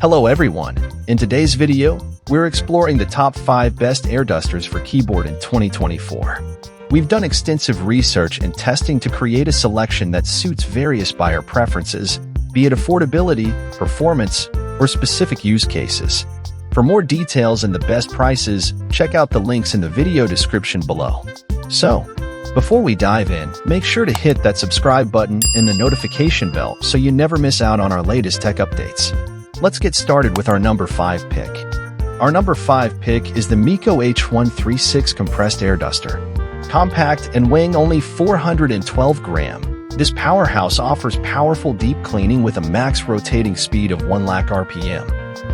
Hello everyone, in today's video, we're exploring the top 5 best air dusters for keyboard in 2024. We've done extensive research and testing to create a selection that suits various buyer preferences, be it affordability, performance, or specific use cases. For more details and the best prices, check out the links in the video description below. So, before we dive in, make sure to hit that subscribe button and the notification bell so you never miss out on our latest tech updates. Let's get started with our number 5 pick. Our number 5 pick is the MECO H136 compressed air duster. Compact and weighing only 412 grams, this powerhouse offers powerful deep cleaning with a max rotating speed of 1 lakh RPM.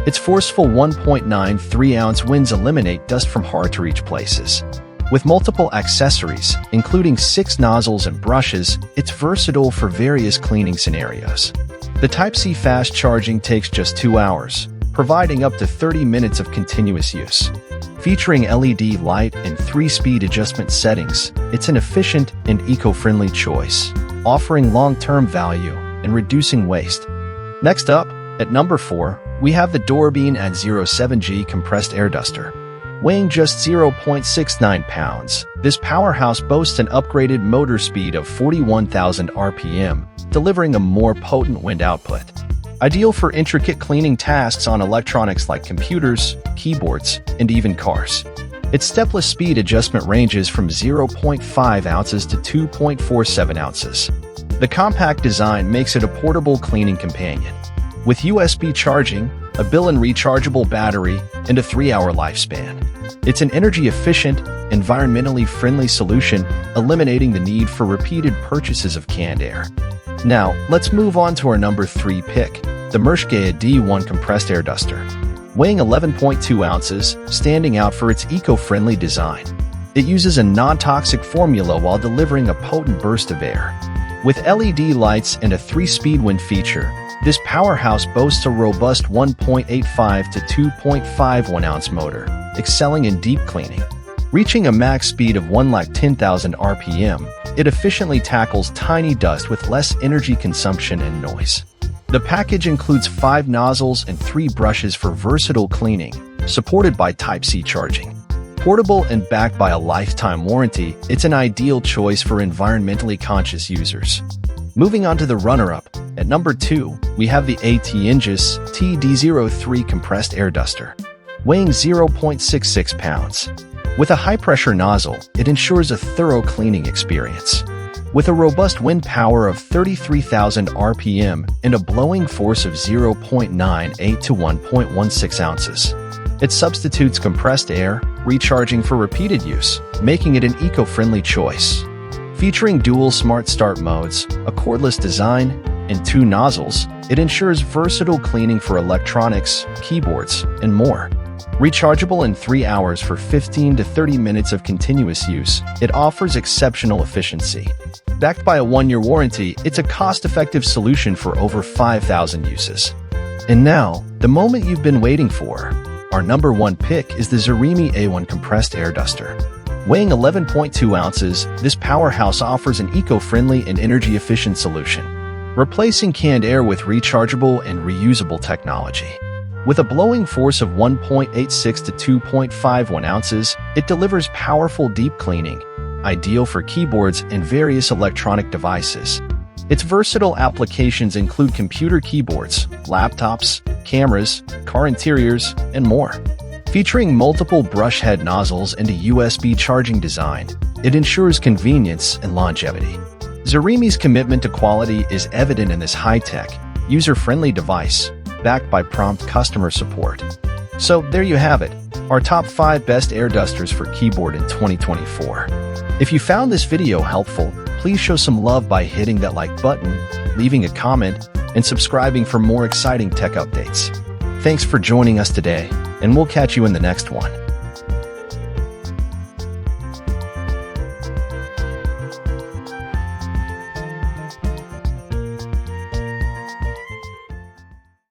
Its forceful 1.93-ounce winds eliminate dust from hard-to-reach places. With multiple accessories, including 6 nozzles and brushes, it's versatile for various cleaning scenarios. The Type-C fast charging takes just 2 hours, providing up to 30 minutes of continuous use. Featuring LED light and 3-speed adjustment settings, it's an efficient and eco-friendly choice, offering long-term value and reducing waste. Next up, at number 4, we have the DOROBEEN AT7G compressed air duster. Weighing just 0.69 pounds, this powerhouse boasts an upgraded motor speed of 41,000 RPM, delivering a more potent wind output. Ideal for intricate cleaning tasks on electronics like computers, keyboards, and even cars. Its stepless speed adjustment ranges from 0.5 ounces to 2.47 ounces. The compact design makes it a portable cleaning companion. With USB charging, a built-in rechargeable battery, and a 3-hour lifespan. It's an energy-efficient, environmentally friendly solution, eliminating the need for repeated purchases of canned air. Now, let's move on to our number 3 pick, the Mershgaya D1 compressed air duster. Weighing 11.2 ounces, standing out for its eco-friendly design. It uses a non-toxic formula while delivering a potent burst of air. With LED lights and a 3-speed wind feature, this powerhouse boasts a robust 1.85 to 2.51 ounce motor, excelling in deep cleaning. Reaching a max speed of 110,000 RPM, it efficiently tackles tiny dust with less energy consumption and noise. The package includes 5 nozzles and 3 brushes for versatile cleaning, supported by Type-C charging. Portable and backed by a lifetime warranty, it's an ideal choice for environmentally conscious users. Moving on to the runner-up, at number 2, we have the ATEngeus TD03 compressed air duster. Weighing 0.66 pounds. With a high-pressure nozzle, it ensures a thorough cleaning experience. With a robust wind power of 33,000 RPM and a blowing force of 0.98 to 1.16 ounces. It substitutes compressed air, recharging for repeated use, making it an eco-friendly choice. Featuring dual smart start modes, a cordless design, and 2 nozzles, it ensures versatile cleaning for electronics, keyboards, and more. Rechargeable in 3 hours for 15 to 30 minutes of continuous use, it offers exceptional efficiency. Backed by a 1-year warranty, it's a cost-effective solution for over 5,000 uses. And now, the moment you've been waiting for. Our number 1 pick is the ZARIMI A1 compressed air duster. Weighing 11.2 ounces, this powerhouse offers an eco-friendly and energy-efficient solution, replacing canned air with rechargeable and reusable technology. With a blowing force of 1.86 to 2.51 ounces, it delivers powerful deep cleaning, ideal for keyboards and various electronic devices. Its versatile applications include computer keyboards, laptops, cameras, car interiors, and more. Featuring multiple brush head nozzles and a USB charging design, it ensures convenience and longevity. ZARIMI's commitment to quality is evident in this high-tech, user-friendly device, backed by prompt customer support. So there you have it, our top 5 best air dusters for keyboard in 2024. If you found this video helpful, please show some love by hitting that like button, leaving a comment, and subscribing for more exciting tech updates. Thanks for joining us today, and we'll catch you in the next one.